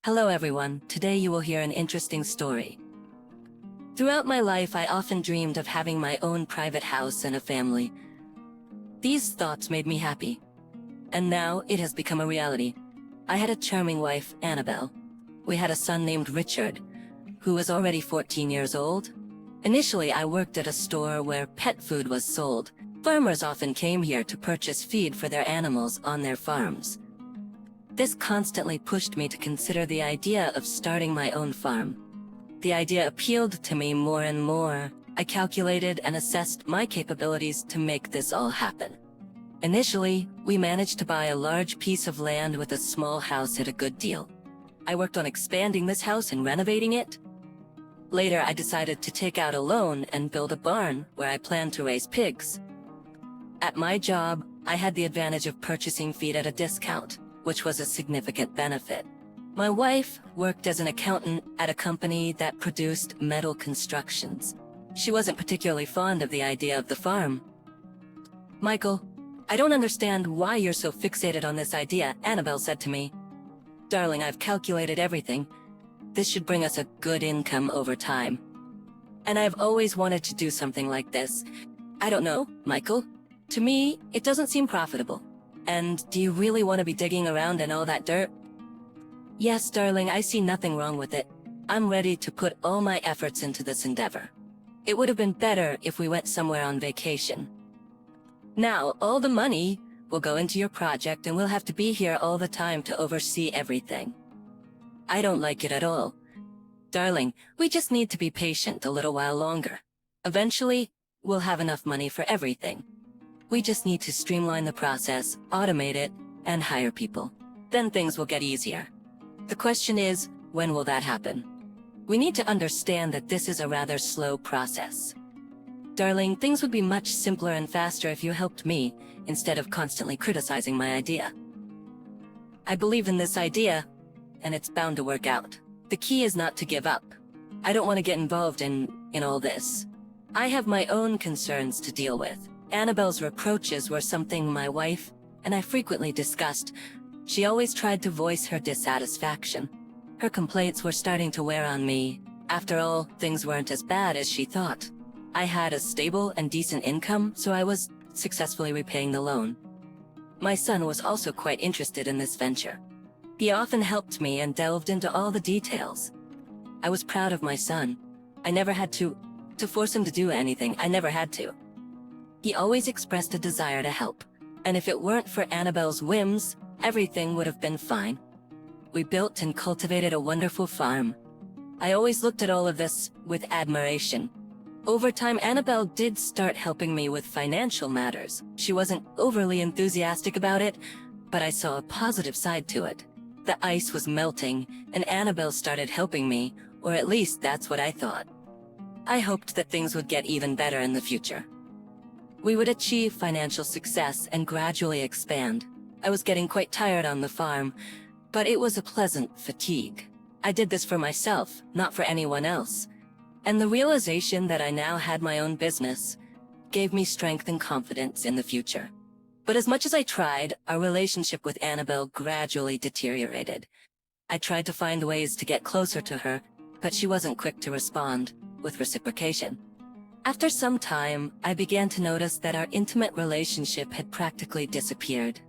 Hello everyone, today you will hear an interesting story. Throughout my life, I often dreamed of having my own private house and a family. These thoughts made me happy. And now it has become a reality. I had a charming wife, Annabelle. We had a son named Richard, who was already 14 years old. Initially, I worked at a store where pet food was sold. Farmers often came here to purchase feed for their animals on their farms. This constantly pushed me to consider the idea of starting my own farm. The idea appealed to me more and more. I calculated and assessed my capabilities to make this all happen. Initially, we managed to buy a large piece of land with a small house at a good deal. I worked on expanding this house and renovating it. Later, I decided to take out a loan and build a barn where I planned to raise pigs. At my job, I had the advantage of purchasing feed at a discount, which was a significant benefit. My wife worked as an accountant at a company that produced metal constructions. She wasn't particularly fond of the idea of the farm. "Michael, I don't understand why you're so fixated on this idea," Annabelle said to me. "Darling, I've calculated everything. This should bring us a good income over time. And I've always wanted to do something like this. I don't know, Michael. To me, it doesn't seem profitable. And do you really want to be digging around in all that dirt?" "Yes, darling, I see nothing wrong with it. I'm ready to put all my efforts into this endeavor. It would have been better if we went somewhere on vacation. Now, all the money will go into your project and we'll have to be here all the time to oversee everything. I don't like it at all. Darling, we just need to be patient a little while longer. Eventually, we'll have enough money for everything. We just need to streamline the process, automate it, and hire people. Then things will get easier. The question is, when will that happen? We need to understand that this is a rather slow process. Darling, things would be much simpler and faster if you helped me, instead of constantly criticizing my idea. I believe in this idea, and it's bound to work out. The key is not to give up. I don't want to get involved in all this. I have my own concerns to deal with. Annabelle's reproaches were something my wife and I frequently discussed. She always tried to voice her dissatisfaction. Her complaints were starting to wear on me. After all, things weren't as bad as she thought. I had a stable and decent income, so I was successfully repaying the loan. My son was also quite interested in this venture. He often helped me and delved into all the details. I was proud of my son. I never had to force him to do anything. I never had to. He always expressed a desire to help, and if it weren't for Annabelle's whims, everything would have been fine. We built and cultivated a wonderful farm. I always looked at all of this with admiration. Over time, Annabelle did start helping me with financial matters. She wasn't overly enthusiastic about it, but I saw a positive side to it. The ice was melting, and Annabelle started helping me, or at least that's what I thought. I hoped that things would get even better in the future. We would achieve financial success and gradually expand. I was getting quite tired on the farm, but it was a pleasant fatigue. I did this for myself, not for anyone else. And the realization that I now had my own business gave me strength and confidence in the future. But as much as I tried, our relationship with Annabelle gradually deteriorated. I tried to find ways to get closer to her, but she wasn't quick to respond with reciprocation. After some time, I began to notice that our intimate relationship had practically disappeared.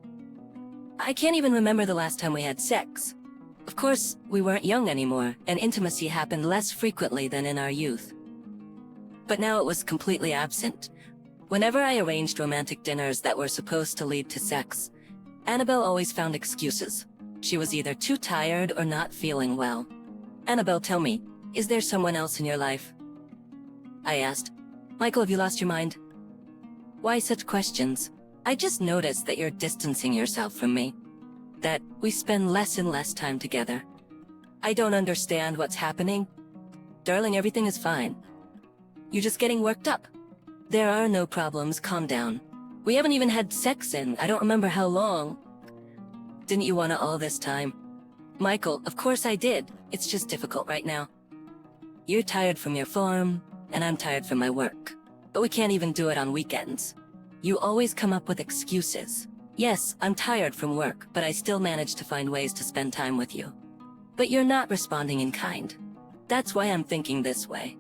I can't even remember the last time we had sex. Of course, we weren't young anymore, and intimacy happened less frequently than in our youth. But now it was completely absent. Whenever I arranged romantic dinners that were supposed to lead to sex, Annabelle always found excuses. She was either too tired or not feeling well. "Annabelle, tell me, is there someone else in your life?" I asked. "Michael, have you lost your mind?" "Why such questions? I just noticed that you're distancing yourself from me. That we spend less and less time together. I don't understand what's happening. Darling, everything is fine. You're just getting worked up. There are no problems, calm down. We haven't even had sex in, I don't remember how long. Didn't you want it all this time?" "Michael, of course I did. It's just difficult right now. You're tired from your farm, and I'm tired from my work. But we can't even do it on weekends. You always come up with excuses. Yes, I'm tired from work, but I still manage to find ways to spend time with you. But you're not responding in kind. That's why I'm thinking this way.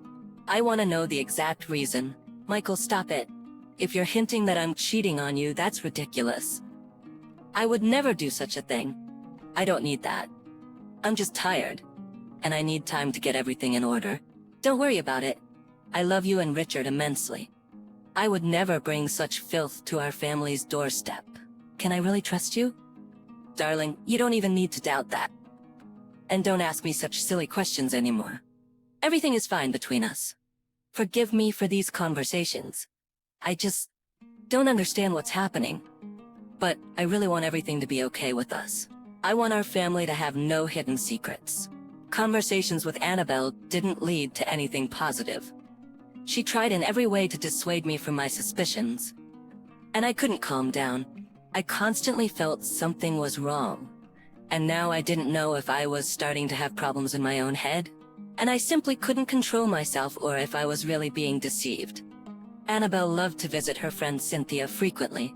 I want to know the exact reason. Michael, stop it. If you're hinting that I'm cheating on you, that's ridiculous. I would never do such a thing. I don't need that. I'm just tired. And I need time to get everything in order. Don't worry about it. I love you and Richard immensely. I would never bring such filth to our family's doorstep. Can I really trust you? Darling, you don't even need to doubt that. And don't ask me such silly questions anymore. Everything is fine between us. Forgive me for these conversations. I just don't understand what's happening. But I really want everything to be okay with us. I want our family to have no hidden secrets. Conversations with Annabelle didn't lead to anything positive. She tried in every way to dissuade me from my suspicions. And I couldn't calm down. I constantly felt something was wrong. And now I didn't know if I was starting to have problems in my own head. And I simply couldn't control myself or if I was really being deceived. Annabelle loved to visit her friend Cynthia frequently.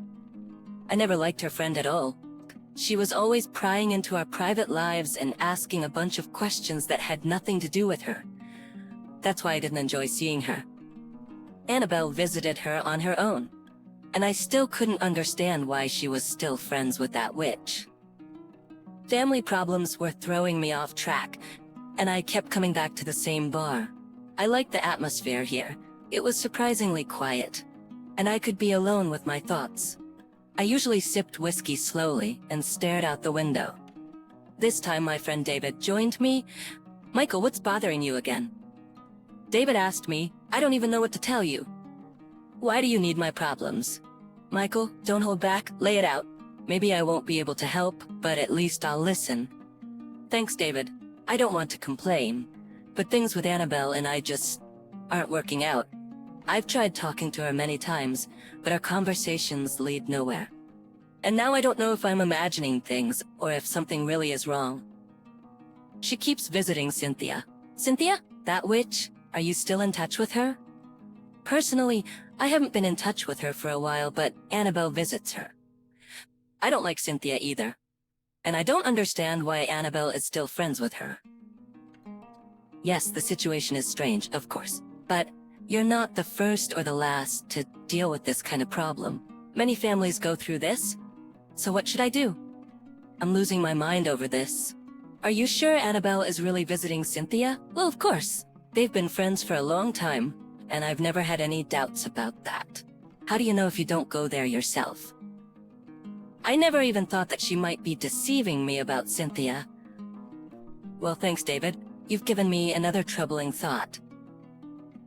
I never liked her friend at all. She was always prying into our private lives and asking a bunch of questions that had nothing to do with her. That's why I didn't enjoy seeing her. Annabelle visited her on her own, and I still couldn't understand why she was still friends with that witch. Family problems were throwing me off track, and I kept coming back to the same bar. I liked the atmosphere here. It was surprisingly quiet, and I could be alone with my thoughts. I usually sipped whiskey slowly and stared out the window. This time my friend David joined me. Michael, what's bothering you again? David asked me. I don't even know what to tell you. Why do you need my problems? Michael, don't hold back, lay it out. Maybe I won't be able to help, but at least I'll listen. Thanks, David. I don't want to complain, but things with Annabelle and I just aren't working out. I've tried talking to her many times, but our conversations lead nowhere. And now I don't know if I'm imagining things or if something really is wrong. She keeps visiting Cynthia. Cynthia? That witch? Are you still in touch with her? Personally, I haven't been in touch with her for a while, but Annabelle visits her. I don't like Cynthia either. And I don't understand why Annabelle is still friends with her. Yes, the situation is strange, of course, but you're not the first or the last to deal with this kind of problem. Many families go through this. So what should I do? I'm losing my mind over this. Are you sure Annabelle is really visiting Cynthia? Well, of course. They've been friends for a long time, and I've never had any doubts about that. How do you know if you don't go there yourself? I never even thought that she might be deceiving me about Cynthia. Well, thanks, David. You've given me another troubling thought.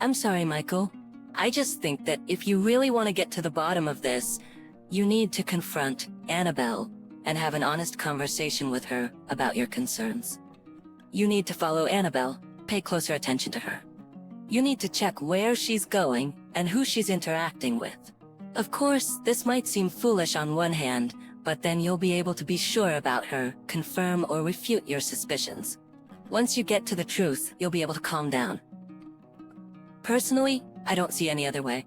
I'm sorry, Michael. I just think that if you really want to get to the bottom of this, you need to confront Annabelle and have an honest conversation with her about your concerns. You need to follow Annabelle, pay closer attention to her. You need to check where she's going and who she's interacting with. Of course, this might seem foolish on one hand, but then you'll be able to be sure about her, confirm or refute your suspicions. Once you get to the truth, you'll be able to calm down. Personally, I don't see any other way.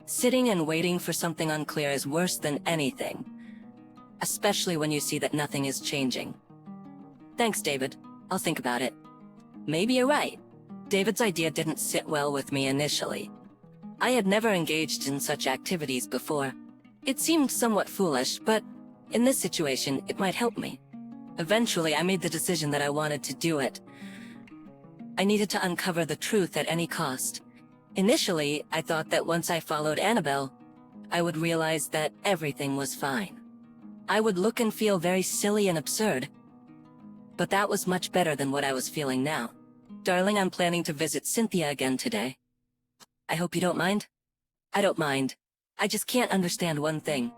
Sitting and waiting for something unclear is worse than anything, especially when you see that nothing is changing. Thanks, David. I'll think about it. Maybe you're right. David's idea didn't sit well with me initially. I had never engaged in such activities before. It seemed somewhat foolish, but in this situation, it might help me. Eventually, I made the decision that I wanted to do it. I needed to uncover the truth at any cost. Initially, I thought that once I followed Annabelle, I would realize that everything was fine. I would look and feel very silly and absurd. But that was much better than what I was feeling now. Darling, I'm planning to visit Cynthia again today. I hope you don't mind? I don't mind. I just can't understand one thing.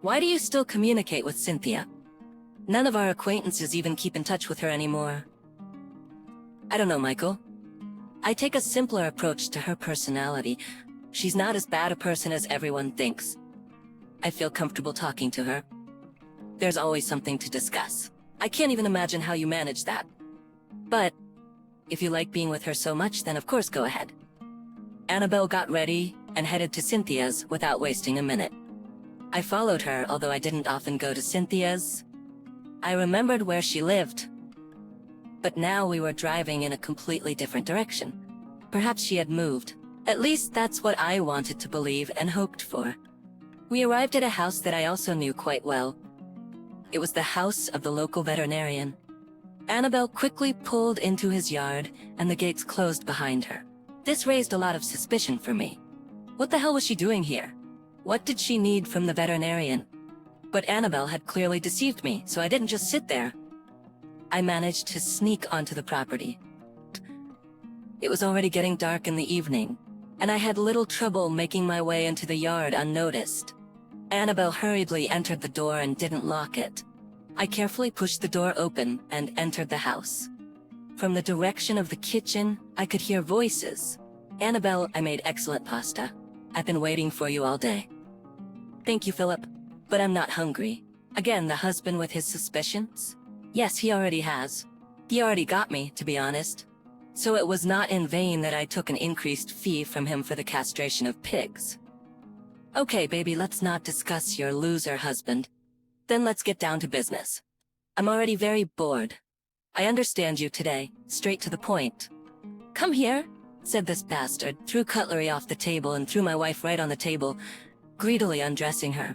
Why do you still communicate with Cynthia? None of our acquaintances even keep in touch with her anymore. I don't know, Michael. I take a simpler approach to her personality. She's not as bad a person as everyone thinks. I feel comfortable talking to her. There's always something to discuss. I can't even imagine how you manage that. But if you like being with her so much, then of course go ahead. Annabelle got ready and headed to Cynthia's without wasting a minute. I followed her, although I didn't often go to Cynthia's. I remembered where she lived. But now we were driving in a completely different direction. Perhaps she had moved. At least that's what I wanted to believe and hoped for. We arrived at a house that I also knew quite well. It was the house of the local veterinarian. Annabelle quickly pulled into his yard, and the gates closed behind her. This raised a lot of suspicion for me. What the hell was she doing here? What did she need from the veterinarian? But Annabelle had clearly deceived me, so I didn't just sit there. I managed to sneak onto the property. It was already getting dark in the evening, and I had little trouble making my way into the yard unnoticed. Annabelle hurriedly entered the door and didn't lock it. I carefully pushed the door open and entered the house. From the direction of the kitchen, I could hear voices. "Annabelle, I made excellent pasta. I've been waiting for you all day." "Thank you, Philip, but I'm not hungry." Again, the husband with his suspicions? Yes, he already has. He already got me, to be honest. So it was not in vain that I took an increased fee from him for the castration of pigs. "Okay, baby, let's not discuss your loser husband. Then let's get down to business. I'm already very bored. I understand you today, straight to the point." "Come here," said this bastard, threw cutlery off the table and threw my wife right on the table, greedily undressing her.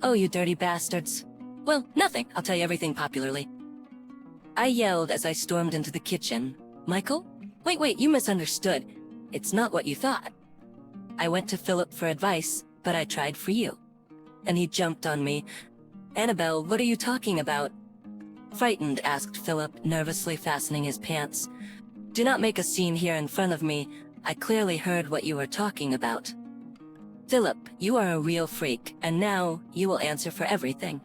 "Oh, you dirty bastards. Well, nothing, I'll tell you everything popularly." I yelled as I stormed into the kitchen. "Michael? Wait, you misunderstood. It's not what you thought. I went to Philip for advice, but I tried for you." And he jumped on me. "Annabelle, what are you talking about?" Frightened, asked Philip, nervously fastening his pants. "Do not make a scene here in front of me. I clearly heard what you were talking about." "Philip, you are a real freak, and now you will answer for everything."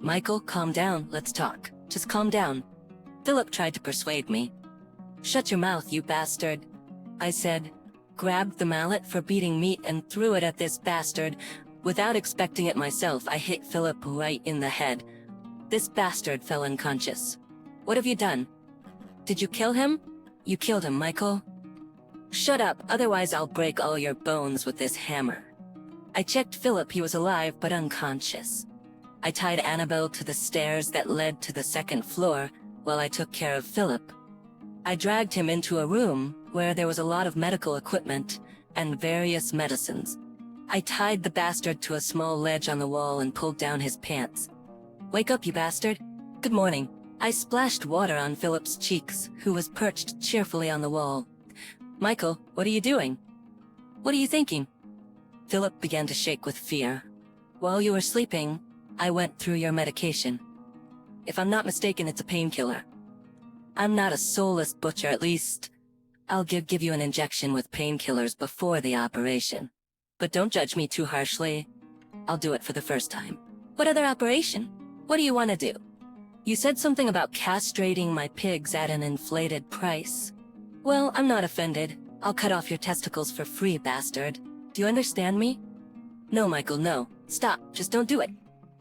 "Michael, calm down, let's talk. Just calm down." Philip tried to persuade me. "Shut your mouth, you bastard," I said, grabbed the mallet for beating meat and threw it at this bastard. Without expecting it myself, I hit Philip right in the head. This bastard fell unconscious. "What have you done? Did you kill him?" "You killed him, Michael." "Shut up, otherwise I'll break all your bones with this hammer." I checked Philip, he was alive but unconscious. I tied Annabelle to the stairs that led to the second floor while I took care of Philip. I dragged him into a room where there was a lot of medical equipment and various medicines. I tied the bastard to a small ledge on the wall and pulled down his pants. "Wake up, you bastard. Good morning." I splashed water on Philip's cheeks, who was perched cheerfully on the wall. "Michael, what are you doing? What are you thinking?" Philip began to shake with fear. "While you were sleeping, I went through your medication. If I'm not mistaken, it's a painkiller. I'm not a soulless butcher, at least. I'll give you an injection with painkillers before the operation. But don't judge me too harshly. I'll do it for the first time." "What other operation? What do you want to do?" "You said something about castrating my pigs at an inflated price." "Well, I'm not offended. I'll cut off your testicles for free, bastard. Do you understand me?" "No, Michael, no. Stop, just don't do it."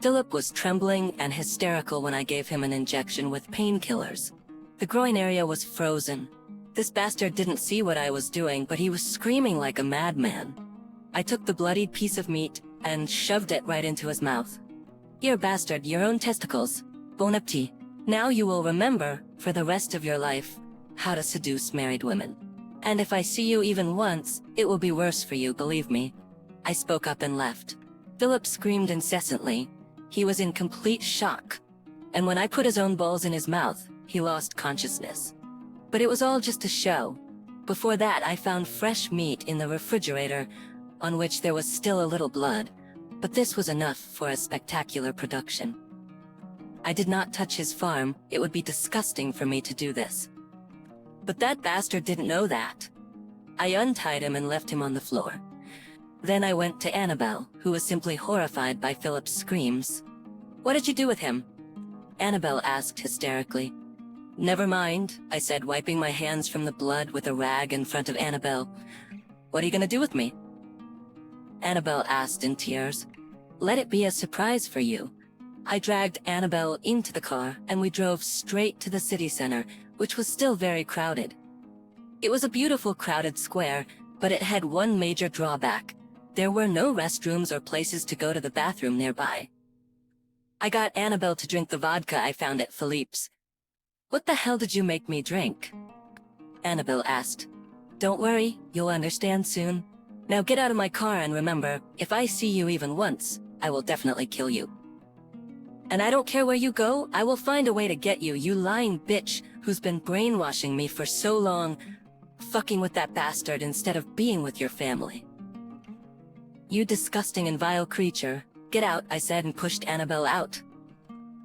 Philip was trembling and hysterical when I gave him an injection with painkillers. The groin area was frozen. This bastard didn't see what I was doing, but he was screaming like a madman. I took the bloodied piece of meat and shoved it right into his mouth. "Here, bastard, your own testicles. Bon appetit. Now you will remember, for the rest of your life, how to seduce married women. And if I see you even once, it will be worse for you, believe me." I spoke up and left. Philip screamed incessantly. He was in complete shock. And when I put his own balls in his mouth, he lost consciousness. But it was all just a show. Before that, I found fresh meat in the refrigerator, on which there was still a little blood, but this was enough for a spectacular production. I did not touch his farm. It would be disgusting for me to do this. But that bastard didn't know that. I untied him and left him on the floor. Then I went to Annabelle, who was simply horrified by Philip's screams. "What did you do with him?" Annabelle asked hysterically. "Never mind," I said, wiping my hands from the blood with a rag in front of Annabelle. "What are you gonna do with me?" Annabelle asked in tears. "Let it be a surprise for you." I dragged Annabelle into the car, and we drove straight to the city center, which was still very crowded. It was a beautiful crowded square, but it had one major drawback. There were no restrooms or places to go to the bathroom nearby. I got Annabelle to drink the vodka I found at Philippe's. What the hell did you make me drink? Annabelle asked. Don't worry, you'll understand soon. Now get out of my car and remember, if I see you even once, I will definitely kill you. And I don't care where you go, I will find a way to get you, you lying bitch who's been brainwashing me for so long, fucking with that bastard instead of being with your family. You disgusting and vile creature, get out, I said and pushed Annabelle out.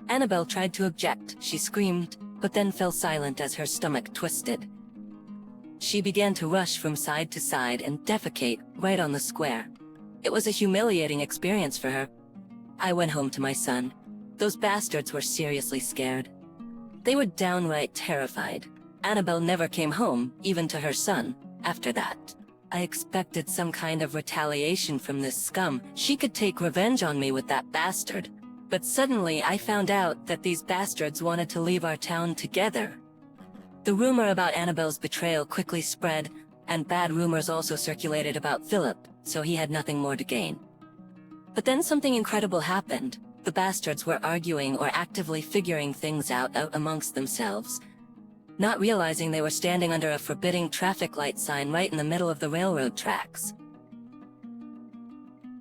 Annabelle tried to object, she screamed, but then fell silent as her stomach twisted. She began to rush from side to side and defecate right on the square. It was a humiliating experience for her. I went home to my son. Those bastards were seriously scared. They were downright terrified. Annabelle never came home, even to her son, after that. I expected some kind of retaliation from this scum. She could take revenge on me with that bastard. But suddenly I found out that these bastards wanted to leave our town together. The rumor about Annabelle's betrayal quickly spread, and bad rumors also circulated about Philip, so he had nothing more to gain. But then something incredible happened. The bastards were arguing or actively figuring things out amongst themselves, not realizing they were standing under a forbidding traffic light sign right in the middle of the railroad tracks.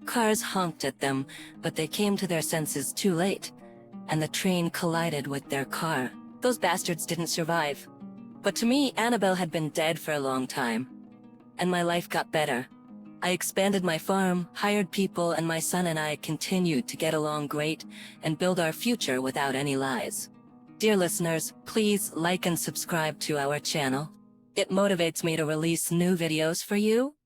Cars honked at them, but they came to their senses too late, and the train collided with their car. Those bastards didn't survive. But to me, Annabelle had been dead for a long time, and my life got better. I expanded my farm, hired people, and my son and I continued to get along great and build our future without any lies. Dear listeners, please like and subscribe to our channel. It motivates me to release new videos for you.